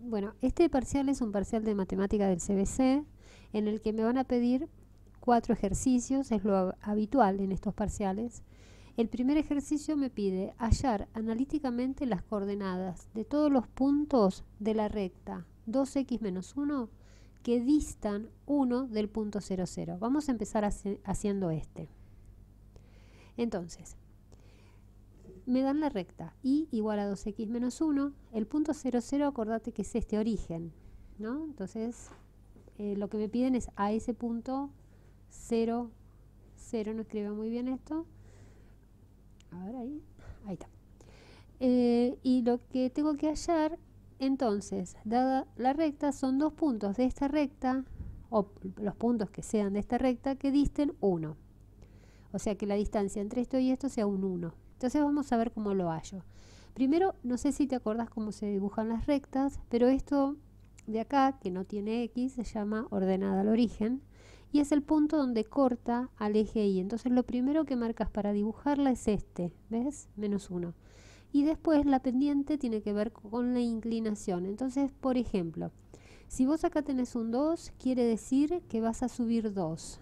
Bueno, este parcial es un parcial de matemática del CBC en el que me van a pedir 4 ejercicios, es lo habitual en estos parciales. El primer ejercicio me pide hallar analíticamente las coordenadas de todos los puntos de la recta 2x menos 1 que distan 1 del punto 0, 0. Vamos a empezar haciendo este. Entonces, me dan la recta y igual a 2x menos 1. El punto 0, 0, acordate que es este origen, ¿no? Entonces, lo que me piden es a ese punto 0, 0. No escribo muy bien esto. A ver, ahí está. Y lo que tengo que hallar, entonces, dada la recta, son dos puntos de esta recta, o los puntos que sean de esta recta, que disten 1. O sea que la distancia entre esto y esto sea un 1. Entonces vamos a ver cómo lo hallo. Primero, no sé si te acordás cómo se dibujan las rectas, pero esto de acá, que no tiene X, se llama ordenada al origen, y es el punto donde corta al eje Y. Entonces lo primero que marcas para dibujarla es este, ¿ves? Menos 1. Y después la pendiente tiene que ver con la inclinación. Entonces, por ejemplo, si vos acá tenés un 2, quiere decir que vas a subir 2.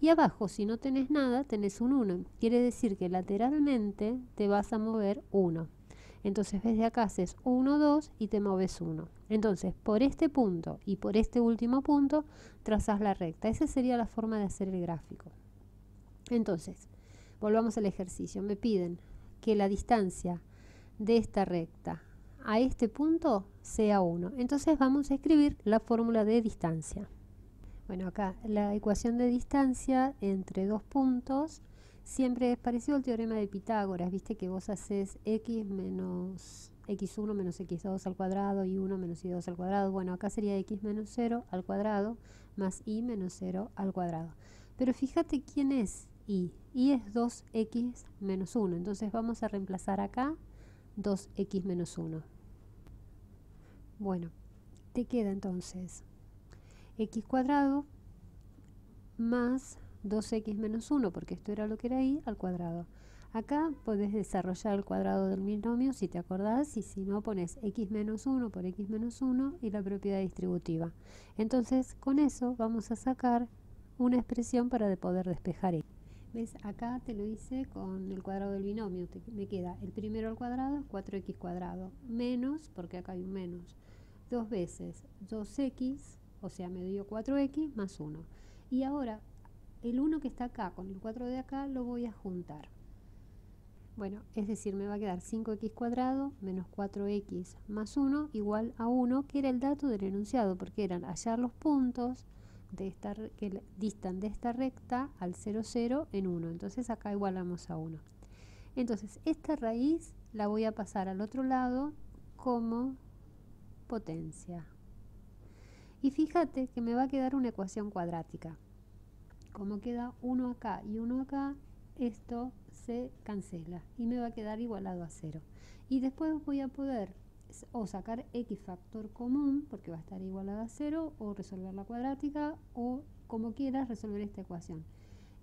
Y abajo, si no tenés nada, tenés un 1. Quiere decir que lateralmente te vas a mover 1. Entonces, desde acá haces 1, 2 y te moves 1. Entonces, por este punto y por este último punto, trazás la recta. Esa sería la forma de hacer el gráfico. Entonces, volvamos al ejercicio. Me piden que la distancia de esta recta a este punto sea 1. Entonces, vamos a escribir la fórmula de distancia. Bueno, acá la ecuación de distancia entre dos puntos siempre es parecido al teorema de Pitágoras. Viste que vos haces x menos x1 menos x2 al cuadrado y 1 menos y2 al cuadrado. Bueno, acá sería x menos 0 al cuadrado más y menos 0 al cuadrado. Pero fíjate quién es y. Y es 2x menos 1. Entonces vamos a reemplazar acá 2x menos 1. Bueno, te queda entonces x cuadrado más 2x menos 1, porque esto era lo que era y, al cuadrado. Acá podés desarrollar el cuadrado del binomio si te acordás, y si no pones x menos 1 por x menos 1 y la propiedad distributiva. Entonces con eso vamos a sacar una expresión para poder despejar x. ¿Ves? Acá te lo hice con el cuadrado del binomio. Me queda el primero al cuadrado es 4x cuadrado, menos, porque acá hay un menos, 2 veces 2x, o sea me dio 4x más 1. Y ahora el 1 que está acá con el 4 de acá lo voy a juntar. Bueno, es decir, me va a quedar 5x cuadrado menos 4x más 1 igual a 1, que era el dato del enunciado, porque eran hallar los puntos de esta, que distan de esta recta al 0, 0 en 1. Entonces acá igualamos a 1. Entonces esta raíz la voy a pasar al otro lado como potencia. Y fíjate que me va a quedar una ecuación cuadrática. Como queda 1 acá y 1 acá, esto se cancela y me va a quedar igualado a 0. Y después voy a poder o sacar x factor común, porque va a estar igualado a 0, o resolver la cuadrática, o como quieras resolver esta ecuación.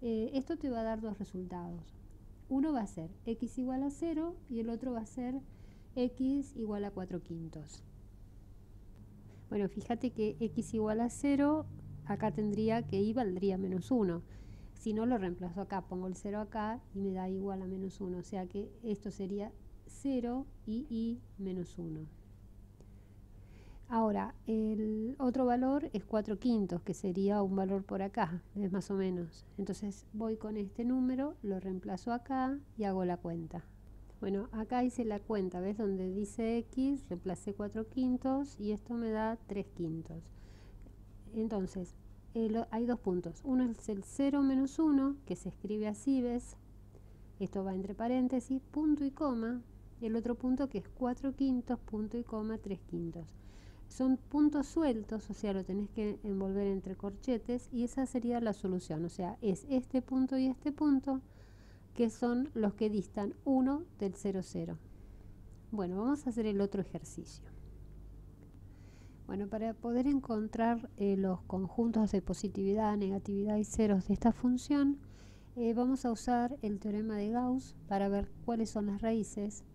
Esto te va a dar dos resultados. Uno va a ser x igual a 0 y el otro va a ser x igual a 4 quintos. Bueno, fíjate que x igual a 0, acá tendría que y valdría menos 1. Si no, lo reemplazo acá, pongo el 0 acá y me da igual a menos 1. O sea que esto sería 0 y menos 1. Ahora, el otro valor es 4 quintos, que sería un valor por acá, es más o menos. Entonces voy con este número, lo reemplazo acá y hago la cuenta. Bueno, acá hice la cuenta, ¿ves? Donde dice x, reemplacé 4 quintos y esto me da 3 quintos. Entonces, hay dos puntos. Uno es el 0 menos 1, que se escribe así, ¿ves? Esto va entre paréntesis, punto y coma. El otro punto que es 4 quintos, punto y coma, 3 quintos. Son puntos sueltos, o sea, lo tenés que envolver entre corchetes y esa sería la solución. O sea, es este punto y este punto, que son los que distan 1 del 0, 0. Bueno, vamos a hacer el otro ejercicio. Bueno, para poder encontrar los conjuntos de positividad, negatividad y ceros de esta función, vamos a usar el teorema de Gauss para ver cuáles son las raíces.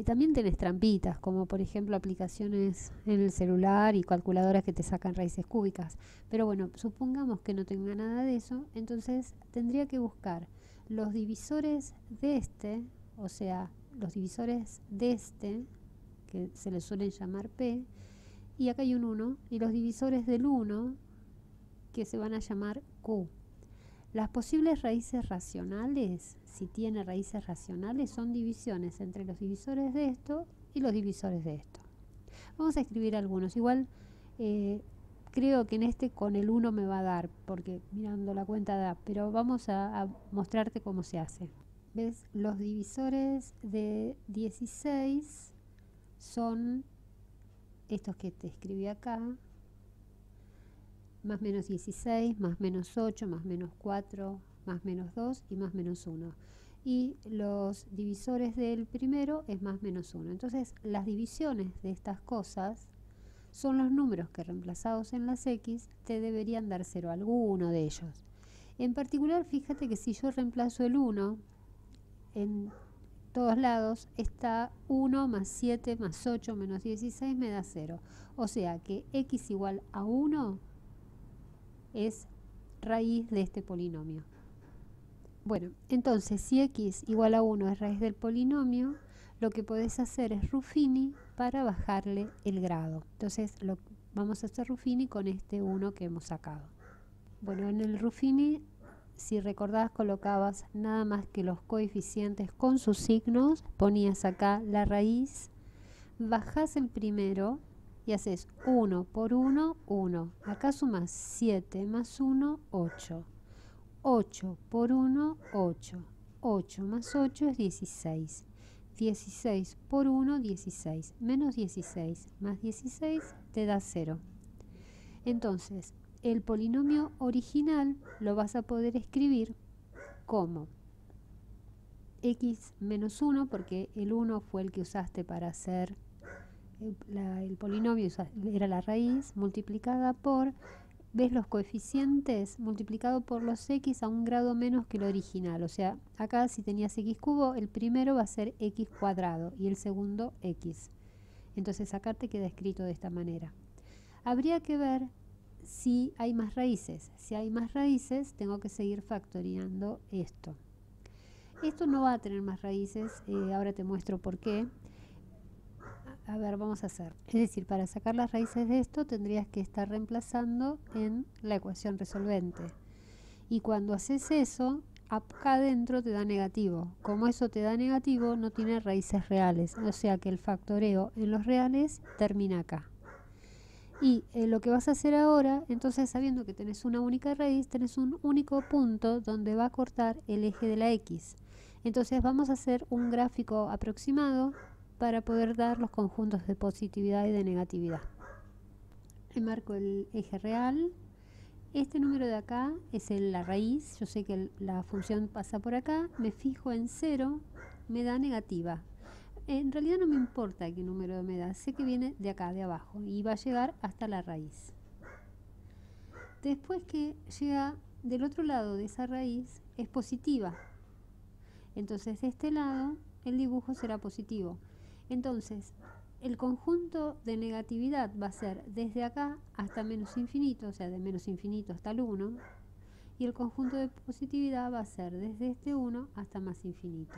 También tenés trampitas, como por ejemplo aplicaciones en el celular y calculadoras que te sacan raíces cúbicas. Pero bueno, supongamos que no tenga nada de eso, entonces tendría que buscar los divisores de este, o sea, los divisores de este, que se les suelen llamar P, y acá hay un 1, y los divisores del 1, que se van a llamar Q. Las posibles raíces racionales, si tiene raíces racionales, son divisiones entre los divisores de esto y los divisores de esto. Vamos a escribir algunos. Igual creo que en este con el 1 me va a dar, porque mirando la cuenta da, pero vamos a mostrarte cómo se hace. ¿Ves? Los divisores de 16 son estos que te escribí acá. Más menos 16, más menos 8, más menos 4, más menos 2 y más menos 1. Y los divisores del primero es más menos 1. Entonces, las divisiones de estas cosas son los números que reemplazados en las X te deberían dar 0, alguno de ellos. En particular, fíjate que si yo reemplazo el 1 en todos lados, está 1 más 7 más 8 menos 16 me da 0. O sea que X igual a 1 es raíz de este polinomio. Bueno, entonces si X igual a 1 es raíz del polinomio, lo que podés hacer es Ruffini para bajarle el grado. Entonces vamos a hacer Ruffini con este 1 que hemos sacado. Bueno, en el Ruffini, si recordás, colocabas nada más que los coeficientes con sus signos, ponías acá la raíz, bajás el primero y haces 1 por 1, 1. Acá sumas 7 más 1, 8. 8 por 1, 8. 8 más 8 es 16. 16 por 1, 16. Menos 16 más 16 te da 0. Entonces, el polinomio original lo vas a poder escribir como x menos 1, porque el 1 fue el que usaste para hacer el polinomio, era la raíz multiplicada por, ves los coeficientes, multiplicado por los x a un grado menos que el original. O sea, acá si tenías x cubo, el primero va a ser x cuadrado y el segundo x. Entonces acá te queda escrito de esta manera. Habría que ver si hay más raíces. Si hay más raíces, tengo que seguir factorizando esto. Esto no va a tener más raíces, ahora te muestro por qué. A ver, vamos a hacer. Es decir, para sacar las raíces de esto tendrías que estar reemplazando en la ecuación resolvente. Y cuando haces eso, acá adentro te da negativo. Como eso te da negativo, no tiene raíces reales. O sea que el factoreo en los reales termina acá. Y lo que vas a hacer ahora, entonces sabiendo que tenés una única raíz, tenés un único punto donde va a cortar el eje de la X. Entonces vamos a hacer un gráfico aproximado para poder dar los conjuntos de positividad y de negatividad. Marco el eje real. Este número de acá es la raíz. Yo sé que la función pasa por acá. Me fijo en 0, me da negativa. En realidad no me importa qué número me da. Sé que viene de acá, de abajo, y va a llegar hasta la raíz. Después que llega del otro lado de esa raíz, es positiva. Entonces de este lado el dibujo será positivo. Entonces, el conjunto de negatividad va a ser desde acá hasta menos infinito, o sea, de menos infinito hasta el 1, y el conjunto de positividad va a ser desde este 1 hasta más infinito.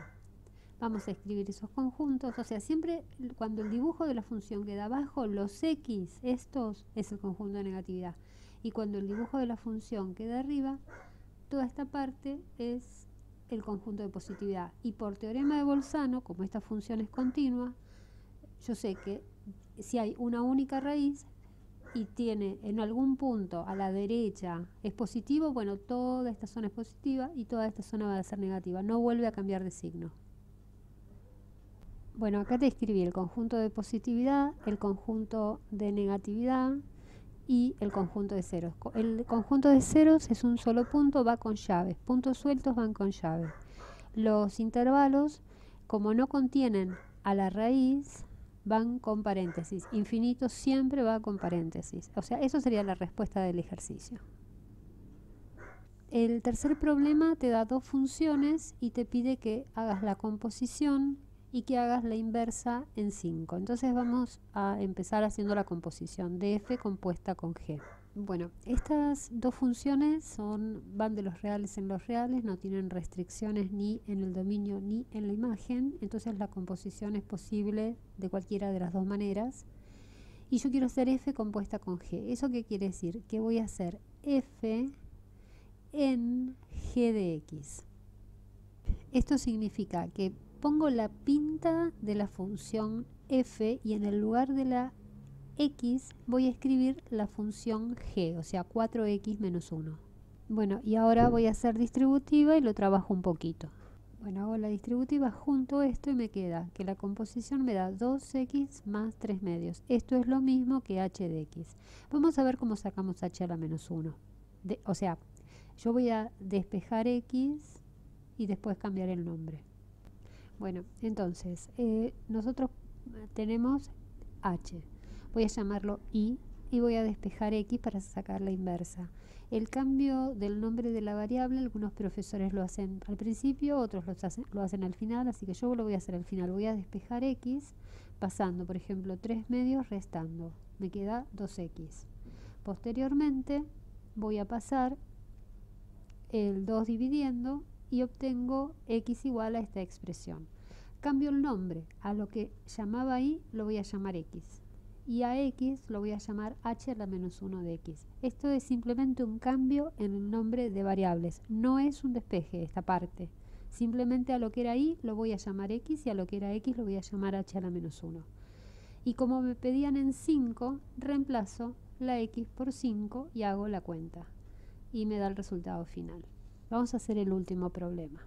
Vamos a escribir esos conjuntos, o sea, siempre cuando el dibujo de la función queda abajo, los x, estos, es el conjunto de negatividad. Y cuando el dibujo de la función queda arriba, toda esta parte es el conjunto de positividad. Y por teorema de Bolzano, como esta función es continua, yo sé que si hay una única raíz y tiene en algún punto a la derecha es positivo, bueno, toda esta zona es positiva y toda esta zona va a ser negativa. No vuelve a cambiar de signo. Bueno, acá te escribí el conjunto de positividad, el conjunto de negatividad y el conjunto de ceros. El conjunto de ceros es un solo punto, va con llaves. Puntos sueltos van con llave. Los intervalos, como no contienen a la raíz, van con paréntesis. Infinito siempre va con paréntesis. O sea, eso sería la respuesta del ejercicio. El tercer problema te da dos funciones y te pide que hagas la composición y que hagas la inversa en 5. Entonces vamos a empezar haciendo la composición de f compuesta con g. Bueno, estas dos funciones van de los reales en los reales, no tienen restricciones ni en el dominio ni en la imagen, entonces la composición es posible de cualquiera de las dos maneras. Y yo quiero hacer f compuesta con g. ¿Eso qué quiere decir? Que voy a hacer f en g de x. Esto significa que pongo la pinta de la función f y en el lugar de la x voy a escribir la función g, o sea 4x menos 1. Bueno, y ahora voy a hacer distributiva y lo trabajo un poquito. Bueno, hago la distributiva, junto esto y me queda que la composición me da 2x más 3 medios. Esto es lo mismo que h de x. Vamos a ver cómo sacamos h a la menos 1. O sea, yo voy a despejar x y después cambiar el nombre. Bueno, entonces, nosotros tenemos h. Voy a llamarlo y voy a despejar x para sacar la inversa. El cambio del nombre de la variable, algunos profesores lo hacen al principio, otros lo hacen al final, así que yo lo voy a hacer al final. Voy a despejar x pasando, por ejemplo, 3 medios restando. Me queda 2x. Posteriormente voy a pasar el 2 dividiendo y obtengo x igual a esta expresión. Cambio el nombre. A lo que llamaba y lo voy a llamar x. Y a x lo voy a llamar h a la menos 1 de x. Esto es simplemente un cambio en el nombre de variables. No es un despeje esta parte. Simplemente a lo que era y lo voy a llamar x y a lo que era x lo voy a llamar h a la menos 1. Y como me pedían en 5, reemplazo la x por 5 y hago la cuenta. Y me da el resultado final. Vamos a hacer el último problema.